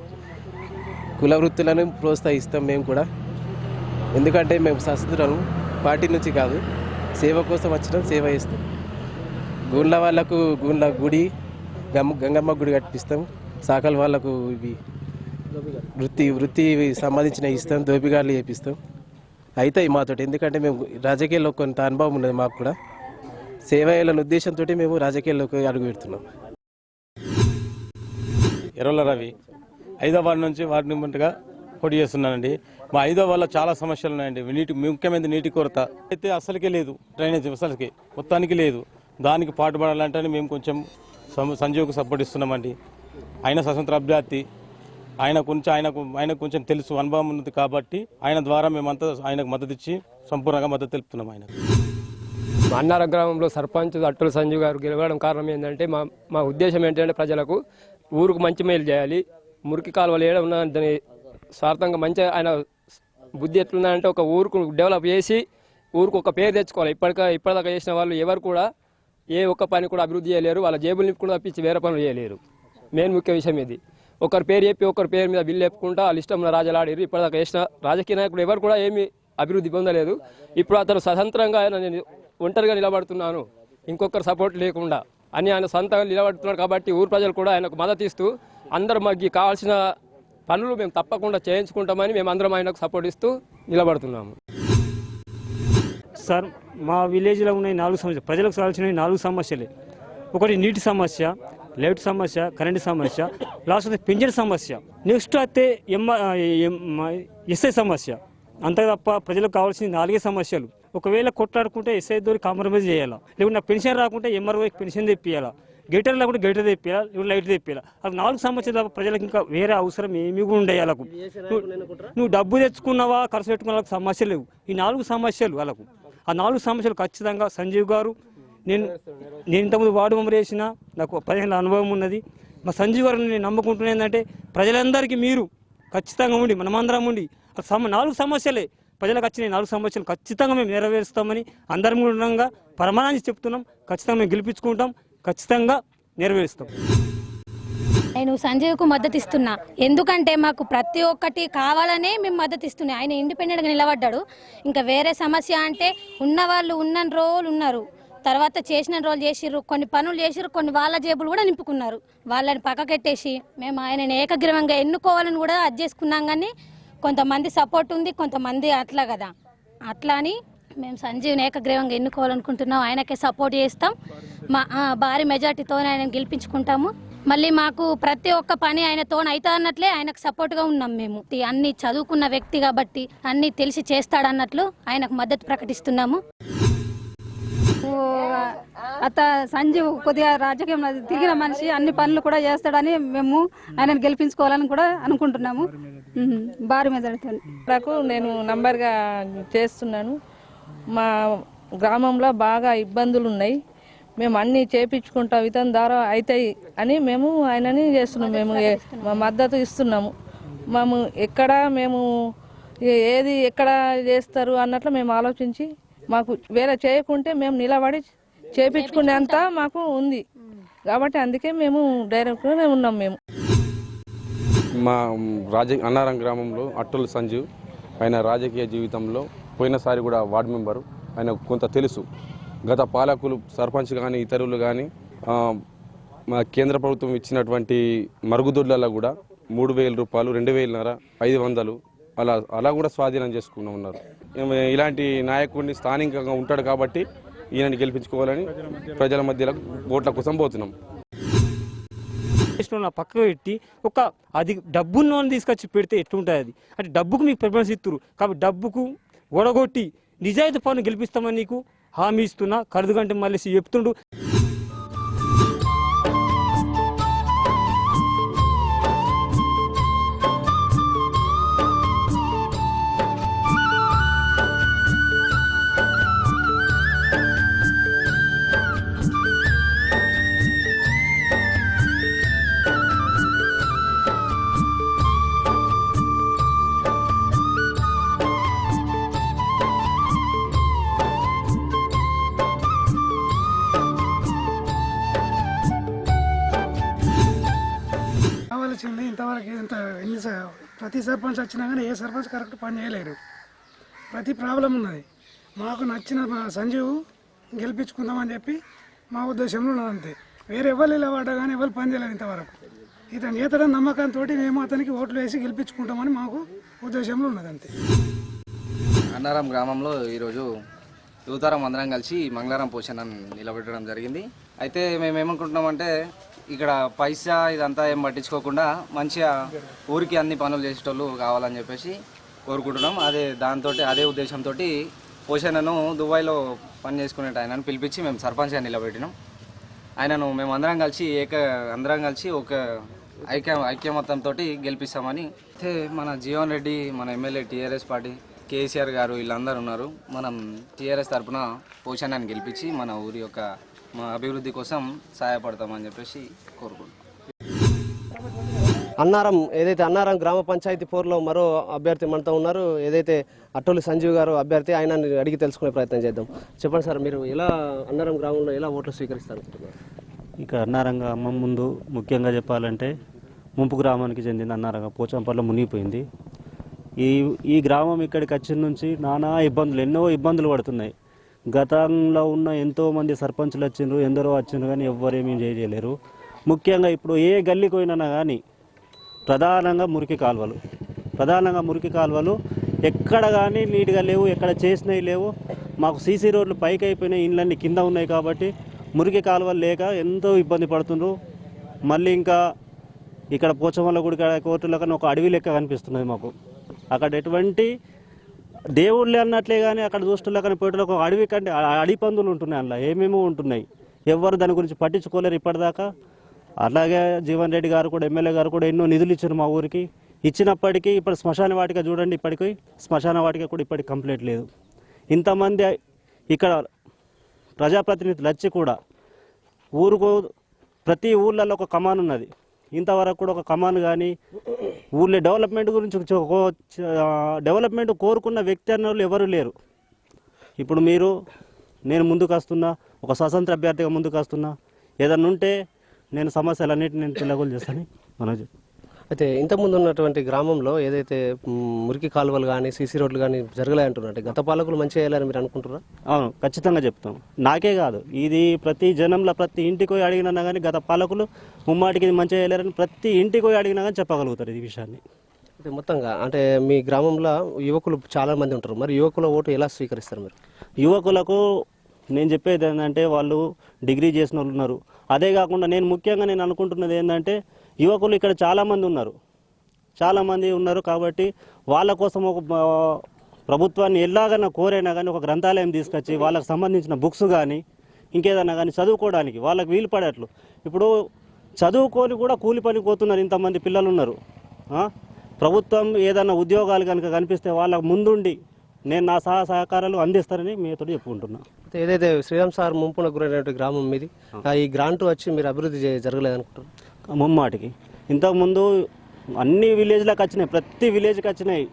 కుల వృత్తులను ప్రోత్సహిస్తాం మేము కూడా, ఎందుకంటే మేము స్వతంత్రం పార్టీ నుంచి కాదు, సేవ కోసం వచ్చినాం, సేవ చేస్తాం. గూండ్ల వాళ్ళకు గూండ్ల గుడి, గంగమ్మ గుడి కట్టిస్తాం. సాకల వాళ్ళకు ఇవి వృత్తి సంబంధించిన ఇస్తాం, దోపిగాళ్ళు చేపిస్తాం. అవుతాయి మాతోటి, ఎందుకంటే మేము రాజకీయాల్లో కొంత అనుభవం ఉన్నది మాకు కూడా. సేవ చేయాలనే ఉద్దేశంతో మేము రాజకీయాల్లోకి అడుగు పెడుతున్నాం. ఎర్రల రవి 5వ వార్డు నుంచి వార్డు మెంబర్గా పోటీ చేస్తున్నానండి. మా 5వ వార్డులో చాలా సమస్యలు ఉన్నాయండి. ముఖ్యమైన నీటి కొరత అయితే అసలుకే లేదు, డ్రైనేజ్ అసలుకి మొత్తానికి లేదు. దానికి పాటుపడాలంటే మేము కొంచెం సంజీవ్కు సపోర్ట్ ఇస్తున్నామండి. ఆయన స్వతంత్ర అభ్యర్థి, ఆయన కొంచెం తెలుసు, అనుభవం ఉంది కాబట్టి ఆయన ద్వారా మేమంతా ఆయనకు మద్దతు ఇచ్చి సంపూర్ణంగా మద్దతు తెలుపుతున్నాం. ఆయన అన్నారం గ్రామంలో సర్పంచ్ అట్టల సంజీవ్ గారు గెలవడం కారణం ఏంటంటే మా ఉద్దేశం ఏంటంటే ప్రజలకు ఊరుకు మంచి మేలు చేయాలి. మురికి కాలువలు ఏడ ఉన్న దాని స్వార్థంగా మంచిగా ఆయన బుద్ధి ఎట్లున్నాయంటే ఒక ఊరుకు డెవలప్ చేసి ఊరుకు ఒక పేరు తెచ్చుకోవాలి. ఇప్పటిదాకా చేసిన వాళ్ళు ఎవరు కూడా ఏ ఒక్క పని కూడా అభివృద్ధి చేయలేరు. వాళ్ళ జేబులు నింపుకుని తప్పించి వేరే పనులు చేయలేరు. మెయిన్ ముఖ్య విషయం ఇది. ఒకరి పేరు చెప్పి ఒకరి పేరు మీద బిల్లు చెప్పుకుంటా వాళ్ళ ఇష్టం రాజలాడారు. ఇప్పటిదాకా చేసిన రాజకీయ నాయకుడు ఎవరు కూడా ఏమీ అభివృద్ధి పొందలేదు. ఇప్పుడు అతను స్వతంత్రంగా నేను ఒంటరిగా నిలబడుతున్నాను, ఇంకొకరు సపోర్ట్ లేకుండా అని ఆయన సొంతంగా నిలబడుతున్నాడు. కాబట్టి ఊరు ప్రజలు కూడా ఆయనకు మద్దతు ఇస్తూ అందరూ మాకు కావాల్సిన పనులు మేము తప్పకుండా చేయించుకుంటామని మేము అందరం ఆయనకు సపోర్ట్ ఇస్తూ నిలబడుతున్నాము. సార్, మా విలేజ్లో ఉన్న 4 సమస్యలు, ప్రజలకు కావాల్సిన 4 సమస్యలే. ఒకటి నీటి సమస్య, లైట్ సమస్య, కరెంటు సమస్య, లాస్ట్ పింఛన్ సమస్య, నెక్స్ట్ అయితే ఎస్ఐ సమస్య. అంతే తప్ప ప్రజలకు కావాల్సిన 4 సమస్యలు. ఒకవేళ కొట్లాడుకుంటే ఎస్ఐ దూరి కాంప్రమైజ్ చేయాలా, లేకుంటే నాకు పెన్షన్ రాకుంటే ఎంఆర్ఓ పెన్షన్ తెప్పియాలా, గేటర్ లేకుంటే గేటర్ తెప్పియాలా, లేకుంటే లైట్ తెప్పియాలా. అది 4 సమస్యలు తప్ప ప్రజలకు ఇంకా వేరే అవసరం ఏమీ కూడా ఉండే. వాళ్ళకు నువ్వు డబ్బు తెచ్చుకున్నావా, ఖర్చు పెట్టుకున్న వాళ్ళకి సమస్యలు లేవు. ఈ 4 సమస్యలు వాళ్ళకు. ఆ 4 సమస్యలు ఖచ్చితంగా సంజీవ్ గారు, నేను ఇంతకుముందు వార్డు మెంబర్ చేసిన, నాకు 15 ఏళ్ళ అనుభవం ఉన్నది. మా సంజీవ్ గారు నేను నమ్ముకుంటున్నా ఏంటంటే ప్రజలందరికీ మీరు ఖచ్చితంగా ఉండి మనమందరం ఉండి 4 సమస్యలే ప్రజలకు వచ్చిన 4 సమస్యలు ఖచ్చితంగా మేము నెరవేరుస్తామని అందరం కూడా ప్రమాణాన్ని చెప్తున్నాం. ఖచ్చితంగా మేము గెలిపించుకుంటాం, ఖచ్చితంగా నెరవేరుస్తాం. నేను సంజయ్కు మద్దతు ఇస్తున్నా. ఎందుకంటే మాకు ప్రతి ఒక్కటి కావాలనే మేము మద్దతు ఇస్తున్నాం. ఆయన ఇండిపెండెంట్గా నిలబడ్డాడు. ఇంకా వేరే సమస్య అంటే ఉన్నవాళ్ళు ఉన్న రోజులు ఉన్నారు, తర్వాత చేసిన రోజులు చేసిర్రు, కొన్ని పనులు చేసిర్రు, కొన్ని వాళ్ళ జేబులు కూడా నింపుకున్నారు. వాళ్ళని పక్కకెట్టేసి మేము ఆయనని ఏకగ్రీవంగా ఎన్నుకోవాలని కూడా అది చేసుకున్నాం. కానీ కొంతమంది సపోర్ట్ ఉంది, కొంతమంది అట్లా కదా, అట్లా అని మేము సంజీవ్ని ఏకగ్రీవంగా ఎన్నుకోవాలనుకుంటున్నాం. ఆయనకే సపోర్ట్ చేస్తాం. భారీ మెజార్టీతో ఆయన గెలిపించుకుంటాము. మళ్ళీ మాకు ప్రతి ఒక్క పని ఆయనతో అవుతా అన్నట్లే ఆయనకు సపోర్ట్గా ఉన్నాం. మేము అన్ని చదువుకున్న వ్యక్తి కాబట్టి అన్ని తెలిసి చేస్తాడన్నట్లు ఆయనకు మద్దతు ప్రకటిస్తున్నాము. సంజీవ్ కొద్దిగా రాజకీయంలో తిరిగిన మనిషి, అన్ని పనులు కూడా చేస్తాడని మేము ఆయనను గెలిపించుకోవాలని కూడా అనుకుంటున్నాము. భారీ మెజారిటీతో నాకు నేను నంబర్గా చేస్తున్నాను. మా గ్రామంలో బాగా ఇబ్బందులు ఉన్నాయి. మేము అన్నీ చేపించుకుంటాం, ఇతని ద్వారా అవుతాయి అని మేము ఆయనని చేస్తున్నాము. మేము మద్దతు ఇస్తున్నాము. మేము ఏది ఎక్కడ చేస్తారు అన్నట్లు మేము ఆలోచించి మాకు వేరే చేయకుంటే మేము నిలబడి చేపించుకునేంత మాకు ఉంది. కాబట్టి అందుకే మేము డైరెక్ట్గానే ఉన్నాం. మేము మా అన్నారం గ్రామంలో అట్టల సంజీవ్, ఆయన రాజకీయ జీవితంలో పోయినసారి కూడా వార్డు మెంబరు, ఆయన కొంత తెలుసు. గత పాలకులు సర్పంచ్ కానీ ఇతరులు కానీ మా కేంద్ర ప్రభుత్వం ఇచ్చినటువంటి మరుగుదొడ్లలో కూడా 3,000 రూపాయలు, 2,500, 500 అలా కూడా స్వాధీనం చేసుకుని ఉన్నారు. ఇలాంటి నాయకుడిని స్థానికంగా ఉంటాడు కాబట్టి ఈయనని గెలిపించుకోవాలని ప్రజల మధ్యలో ఓట్ల కోసం పోతున్నాం. పక్కకు పెట్టి ఒక అది డబ్బును తీసుకొచ్చి పెడితే ఎట్లుంటుంది? అది అంటే డబ్బుకు మీకు ప్రిఫరెన్స్ ఇస్తున్నారు కాబట్టి డబ్బుకు ఓడగొట్టి నిజాయితీ పనులు గెలిపిస్తామని నీకు హామీ ఇస్తున్నా. కరుదు గంటే మళ్ళీ చెప్తుండు. ఇంతవరకు ప్రతి సర్పంచ్ వచ్చినా కానీ ఏ సర్పంచ్ కరెక్ట్ పని చేయలేరు. ప్రతి ప్రాబ్లం ఉన్నది. మాకు నచ్చిన సంజీవ్ గెలిపించుకుందామని చెప్పి మా ఉద్దేశంలో ఉన్నది. అంతే, వేరే ఎవరు నిలబడ్డా కానీ ఎవరు పని చేయలేదు ఇంతవరకు. ఇతను చేతడని నమ్మకంతో మేము అతనికి ఓట్లు వేసి గెలిపించుకుంటామని మాకు ఉద్దేశంలో ఉన్నది. అంతే. అన్నారం గ్రామంలో ఈరోజు యువతరం అందరం కలిసి మంగళవారం పోషణను నిలబెట్టడం జరిగింది. అయితే మేము ఏమనుకుంటున్నామంటే ఇక్కడ పైసా ఇదంతా ఏం పట్టించుకోకుండా మంచిగా ఊరికి అన్ని పనులు చేసేటోళ్ళు కావాలని చెప్పేసి కోరుకుంటున్నాం. అదే ఉద్దేశంతో పోషణను దుబాయ్లో పని చేసుకునే ఆయనను పిలిపించి మేము సర్పంచ్గా నిలబెట్టినాం. ఆయనను మేము అందరం కలిసి ఒక ఐక్యమత్యంతో గెలిపిస్తామని అయితే మన జీవన్ రెడ్డి, మన ఎమ్మెల్యే టీఆర్ఎస్ పార్టీ కేసీఆర్ గారు వీళ్ళందరూ ఉన్నారు. మనం టీఆర్ఎస్ తరఫున పోషణని గెలిపించి మన ఊరి యొక్క అభివృద్ధి కోసం సహాయపడతామని చెప్పేసి కోరుకుంటున్నాం. అన్నారం ఏదైతే అన్నారం గ్రామ పంచాయతీ పోరులో మరో అభ్యర్థి మనతో ఉన్నారు. ఏదైతే అట్టోలి సంజీవ్ గారు అభ్యర్థి, ఆయన అడిగి తెలుసుకునే ప్రయత్నం చేద్దాం. చెప్పండి సార్, మీరు ఎలా అన్నారం గ్రామంలో ఎలా ఓట్లు స్వీకరిస్తారు? ఇక అన్నారం గ్రామం ముందు ముఖ్యంగా చెప్పాలంటే ముంపు గ్రామానికి చెందిన అన్నారంగా పోచంపల్లిలో మునిగిపోయింది. ఈ గ్రామం ఇక్కడికి వచ్చిన నుంచి నానా ఎన్నో ఇబ్బందులు పడుతున్నాయి. గతంలో ఉన్న ఎంతోమంది సర్పంచులు వచ్చిండ్రు, ఎందరో వచ్చిండ్రు, కానీ ఎవ్వరేమీ చేయలేరు. ముఖ్యంగా ఇప్పుడు ఏ గల్లీకి పోయినా కానీ ప్రధానంగా మురికి కాలువలు ఎక్కడ కానీ నీట్గా లేవు, ఎక్కడ చేసినవి లేవు. మాకు సీసీ రోడ్లు పైకి అయిపోయినాయి, ఇండ్లన్నీ కింద ఉన్నాయి. కాబట్టి మురికి కాలువలు లేక ఎంతో ఇబ్బంది పడుతుండ్రు. మళ్ళీ ఇంకా ఇక్కడ పోచమల్ల గుడి కోర్టులో కానీ ఒక అడవి లెక్క కనిపిస్తున్నది మాకు. అక్కడ ఎటువంటి దేవుళ్ళే అన్నట్లే కానీ అక్కడ చూస్తున్నా కానీ పోయేటలో ఒక అడవి కంటే అడవి పందులు ఉంటున్నాయి, అందులో ఏమేమో ఉంటున్నాయి. ఎవరు దాని గురించి పట్టించుకోలేరు ఇప్పటిదాకా. అలాగే జీవన్ రెడ్డి గారు కూడా, ఎమ్మెల్యే గారు కూడా ఎన్నో నిధులు ఇచ్చారు మా ఊరికి. ఇచ్చినప్పటికీ ఇప్పుడు శ్మశాన వాటిక చూడండి, ఇప్పటికీ శ్మశాన వాటిక కూడా ఇప్పటికి కంప్లీట్ లేదు. ఇంతమంది ఇక్కడ ప్రజాప్రతినిధులు వచ్చి కూడా ప్రతి ఊళ్ళల్లో ఒక కమాన్ ఉన్నది, ఇంతవరకు కూడా ఒక కమాన్ కానీ ఊళ్ళో డెవలప్మెంట్ గురించి డెవలప్మెంట్ కోరుకున్న వ్యక్తి అన్న వాళ్ళు ఎవరు లేరు. ఇప్పుడు నేను ముందుకు వస్తున్నా, ఒక స్వతంత్ర అభ్యర్థిగా ముందుకు వస్తున్నా. ఏదన్నా ఉంటే నేను సమస్యలన్నిటిని నేను పిల్లగోలు చేస్తాను మనోజ్. అయితే ఇంతకుముందు ఉన్నటువంటి గ్రామంలో ఏదైతే మురికి కాలువలు కానీ సీసీ రోడ్లు కానీ జరగలే అంటున్నారు, గత పాలకులు మంచిగా చేయాలని మీరు అనుకుంటున్నారా? అవును, ఖచ్చితంగా చెప్తాం. నాకే కాదు, ఇది ప్రతి జనంలో ప్రతి ఇంటికి పోయి అడిగినా కానీ గత పాలకులు ముమ్మాటికి ఇది మంచిగా చేయలేరని ప్రతి ఇంటికి పోయి అడిగినా కానీ చెప్పగలుగుతారు ఈ విషయాన్ని. అయితే మొత్తంగా అంటే మీ గ్రామంలో యువకులు చాలా మంది ఉంటారు, మరి యువకుల ఓటు ఎలా స్వీకరిస్తారు మీరు? యువకులకు నేను చెప్పేది ఏంటంటే వాళ్ళు డిగ్రీ చేసిన వాళ్ళు ఉన్నారు. అదే కాకుండా నేను అనుకుంటున్నది ఏంటంటే యువకులు ఇక్కడ చాలామంది ఉన్నారు. కాబట్టి వాళ్ళ కోసం ఒక ప్రభుత్వాన్ని ఎలాగైనా కోరైనా కానీ ఒక గ్రంథాలయం తీసుకొచ్చి వాళ్ళకి సంబంధించిన బుక్స్ కానీ ఇంకేదైనా కానీ చదువుకోవడానికి వాళ్ళకి వీలు పడేట్లు. ఇప్పుడు చదువుకొని కూడా కూలి పనికి పోతున్నారు, ఇంతమంది పిల్లలు ఉన్నారు. ప్రభుత్వం ఏదైనా ఉద్యోగాలు కనుక కనిపిస్తే వాళ్ళకు ముందుండి నేను నా సహకారాలు అందిస్తారని మీతో చెప్పుకుంటున్నా. ఏదైతే శ్రీరామ్ సార్ ముంపున గురైనటువంటి గ్రామం మీది, ఈ గ్రాంట్ వచ్చి మీరు అభివృద్ధి జరగలేదు అనుకుంటారు? ముమ్మాటికి ఇంతకుముందు అన్ని విలేజ్లకు వచ్చినాయి, ప్రతి విలేజ్కి వచ్చినాయి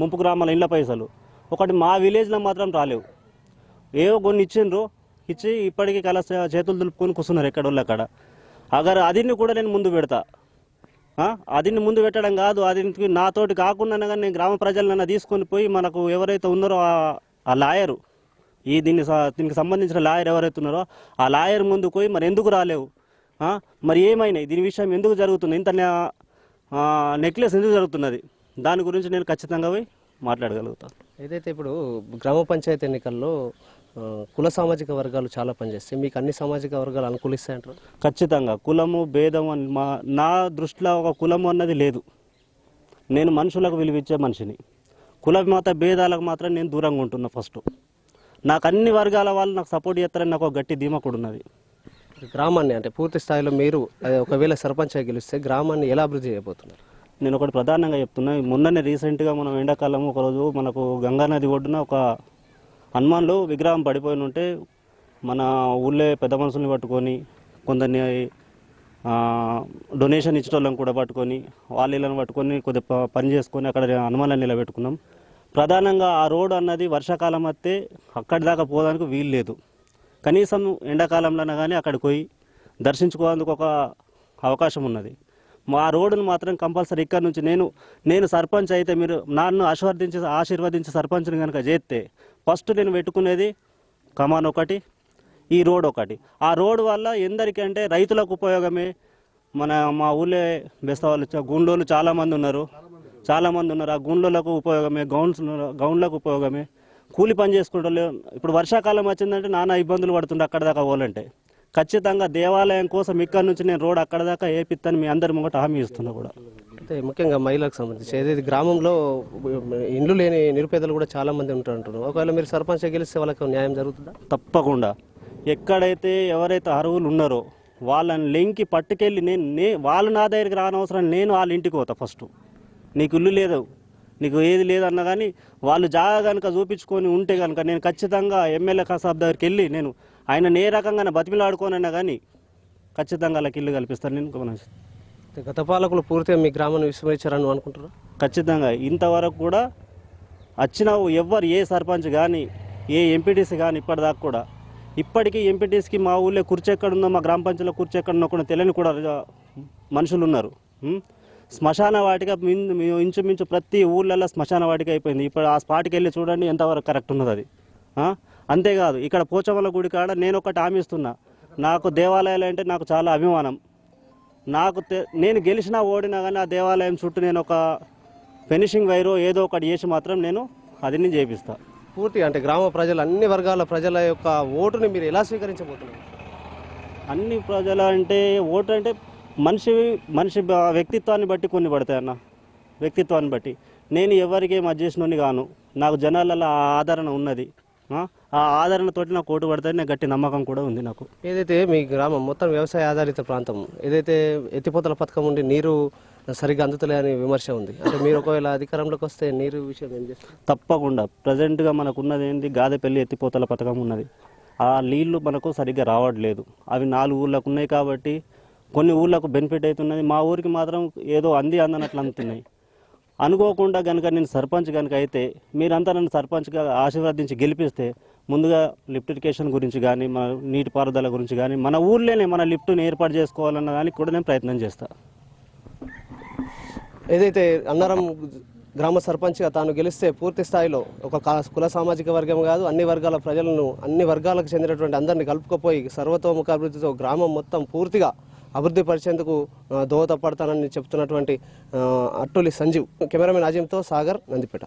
ముంపు గ్రామాల ఇళ్ళ పైసలు. ఒకటి మా విలేజ్లో మాత్రం రాలేవు. ఏవో కొన్ని ఇచ్చి ఇప్పటికీ చేతులు దులుపుకొని కూర్చున్నారు ఎక్కడ వాళ్ళు అక్కడ. అదిని కూడా నేను ముందు పెడతా. అదిని ముందు పెట్టడం కాదు, అది నాతోటి కాకుండా కానీ నేను గ్రామ ప్రజలన్నా తీసుకొని పోయి మనకు ఎవరైతే ఉన్నారో ఆ లాయరు, దీనికి సంబంధించిన లాయర్ ఎవరైతే ఉన్నారో ఆ లాయర్ ముందు పోయి మరి ఎందుకు రాలేవు, మరి ఏమైనాయి, దీని విషయం ఎందుకు జరుగుతుంది, ఇంత నెక్లెస్ ఎందుకు జరుగుతున్నది, దాని గురించి నేను ఖచ్చితంగా పోయి మాట్లాడగలుగుతాను. ఏదైతే ఇప్పుడు గ్రామ పంచాయతీ ఎన్నికల్లో కుల సామాజిక వర్గాలు చాలా పనిచేస్తాయి, మీకు అన్ని సామాజిక వర్గాలు అనుకూలిస్తాయంటారు? ఖచ్చితంగా. కులము భేదం అని నా దృష్టిలో ఒక కులము అన్నది లేదు. నేను మనుషులకు విలువిచ్చే మనిషిని. కుల మత భేదాలకు మాత్రం నేను దూరంగా ఉంటున్నా. ఫస్ట్ నాకు అన్ని వర్గాల వాళ్ళు నాకు సపోర్ట్ చేస్తారని నాకు ఒక గట్టి ధీమా కూడా ఉన్నది. గ్రామాన్ని అంటే పూర్తి స్థాయిలో మీరు ఒకవేళ సర్పంచ్ గెలిస్తే గ్రామాన్ని ఎలా అభివృద్ధి చేయబోతున్నారు? నేను ఒకటి ప్రధానంగా చెప్తున్నా. మొన్ననే రీసెంట్గా మనం ఎండాకాలం ఒకరోజు మనకు గంగానది ఒడ్డున ఒక హనుమాన్లో విగ్రహం పడిపోయి ఉంటే మన ఊళ్ళో పెద్ద మనుషుల్ని పట్టుకొని కొందరిని డొనేషన్ ఇచ్చేటోళ్ళని కూడా పట్టుకొని వాళ్ళని పట్టుకొని కొద్దిగా పని చేసుకొని అక్కడ హనుమాన్లను నిలబెట్టుకున్నాం. ప్రధానంగా ఆ రోడ్ అన్నది వర్షాకాలం వస్తే అక్కడి దాకా పోవడానికి వీలు లేదు. కనీసం ఎండాకాలంలోనే కానీ అక్కడికి పోయి దర్శించుకోవడానికి ఒక అవకాశం ఉన్నది. ఆ రోడ్డును మాత్రం కంపల్సరీ ఇక్కడ నుంచి నేను సర్పంచ్ అయితే మీరు నన్ను ఆశీర్వదించి సర్పంచ్ని కనుక చేస్తే ఫస్ట్ నేను పెట్టుకునేది కమాన్ ఒకటి, ఈ రోడ్ ఒకటి. ఆ రోడ్ వల్ల ఎందరికంటే రైతులకు ఉపయోగమే. మా ఊళ్ళో బెస్తవాళ్ళు గుండ్లోళ్ళు చాలామంది ఉన్నారు. ఆ గుండ్లకు ఉపయోగమే, గౌండ్లకు ఉపయోగమే. కూలి పని చేసుకుంటారు. ఇప్పుడు వర్షాకాలం వచ్చిందంటే నానా ఇబ్బందులు పడుతుండే అక్కడ దాకా పోవాలంటే. ఖచ్చితంగా దేవాలయం కోసం ఇక్కడ నుంచి నేను రోడ్ అక్కడ దాకా వేపిస్తాను మీ అందరి ముంగట హామీ ఇస్తున్నా కూడా. అంటే ముఖ్యంగా మహిళలకు సంబంధించి ఏదైతే గ్రామంలో ఇండ్లు లేని నిరుపేదలు కూడా చాలా మంది ఉంటుంటారు. ఒకవేళ మీరు సర్పంచ్ గెలిస్తే వాళ్ళకి న్యాయం జరుగుతుందా? తప్పకుండా. ఎక్కడైతే ఎవరైతే అర్హులు ఉన్నారో వాళ్ళని లెంకి పట్టుకెళ్ళి వాళ్ళు నా దగ్గరికి రానవసరం, నేను వాళ్ళ ఇంటికి పోతా. ఫస్ట్ నీకు ఇల్లు లేదు, నీకు ఏది లేదన్నా కానీ వాళ్ళు జాగా కనుక చూపించుకొని ఉంటే కనుక నేను ఖచ్చితంగా ఎమ్మెల్యే కసాబ్ దగ్గరికి వెళ్ళి నేను ఆయన ఏ రకంగా బతిమిలాడుకోనన్నా కానీ ఖచ్చితంగా వాళ్ళకి ఇల్లు కల్పిస్తాను. నేను గత పాలకులు పూర్తిగా మీ గ్రామాన్ని విస్మరించారని అనుకుంటారా? ఖచ్చితంగా ఇంతవరకు కూడా వచ్చిన ఎవ్వరు ఏ సర్పంచ్ కానీ ఏ ఎంపీటీసీ కానీ ఇప్పటిదాకా కూడా ఇప్పటికీ ఎంపీటీసీకి మా ఊళ్ళో కుర్చీ ఎక్కడుందో, మా గ్రామ పంచాయతీలో కుర్చీ ఎక్కడున్నా కూడా తెలియని కూడా మనుషులు ఉన్నారు. శ్మశాన వాటిక ఇంచుమించు ప్రతి ఊళ్ళల్లో శ్మశాన వాటిక అయిపోయింది. ఇప్పుడు ఆ స్పాట్కి వెళ్ళి చూడండి ఎంతవరకు కరెక్ట్ ఉన్నది అది. అంతేకాదు ఇక్కడ పోచమ్మల గుడి కాడ నేను ఒకటి హామీ ఇస్తున్నా, నాకు దేవాలయాలు అంటే నాకు చాలా అభిమానం. నేను గెలిచినా ఓడినా కానీ ఆ దేవాలయం చుట్టూ నేను ఒక ఫినిషింగ్ వైరో ఏదో ఒకటి చేసి మాత్రం నేను చేపిస్తా. పూర్తిగా అంటే గ్రామ ప్రజలు, అన్ని వర్గాల ప్రజల యొక్క ఓటుని మీరు ఎలా స్వీకరించబోతున్నారు? అన్ని ప్రజల అంటే ఓటు అంటే మనిషి వ్యక్తిత్వాన్ని బట్టి కొన్ని పడతాయి అన్న. వ్యక్తిత్వాన్ని బట్టి నేను ఎవరికి ఏం చేసినోని గాను, నాకు జనాలలో ఆ ఆదరణ ఉన్నది. ఆ ఆదరణతోటి నాకు ఓటు పడతాయి, నాకు గట్టి నమ్మకం కూడా ఉంది నాకు. ఏదైతే మీ గ్రామం మొత్తం వ్యవసాయ ఆధారిత ప్రాంతం, ఏదైతే ఎత్తిపోతల పథకం ఉండి నీరు సరిగ్గా అందుతలేదని విమర్శ ఉంది, అంటే మీరు ఒకవేళ అధికారంలోకి వస్తే నీరు విషయం ఏం చేస్తారు? తప్పకుండా ప్రజెంట్గా మనకు ఉన్నది ఏంటి, గాదెపల్లి ఎత్తిపోతల పథకం ఉన్నది. ఆ నీళ్లు మనకు సరిగ్గా రావట్లేదు. అవి 4 ఊళ్ళకు ఉన్నాయి కాబట్టి కొన్ని ఊళ్ళకు బెనిఫిట్ అవుతున్నది, మా ఊరికి మాత్రం ఏదో అందనట్లు అందుతున్నాయి. అనుకోకుండా కనుక నేను సర్పంచ్ కనుక అయితే మీరంతా నన్ను సర్పంచ్గా ఆశీర్వదించి గెలిపిస్తే ముందుగా లిఫ్ట్ ఇరిగేషన్ గురించి కానీ, మన నీటిపారుదల గురించి కానీ, మన ఊళ్ళోనే మన లిఫ్ట్ని ఏర్పాటు చేసుకోవాలన్న దానికి కూడా నేను ప్రయత్నం చేస్తాను. ఏదైతే అన్నారం గ్రామ సర్పంచ్గా తాను గెలిస్తే పూర్తి స్థాయిలో ఒక కుల సామాజిక వర్గం కాదు, అన్ని వర్గాల ప్రజలను, అన్ని వర్గాలకు చెందినటువంటి అందరినీ కలుపుకపోయి సర్వతోముఖ అభివృద్ధితో గ్రామం మొత్తం పూర్తిగా అభివృద్ధి పరిచేందుకు దోహదపడతానని చెప్తున్నటువంటి అట్టూలి సంజీవ్. కెమెరామెన్ అజీంతో సాగర్, నందిపేట.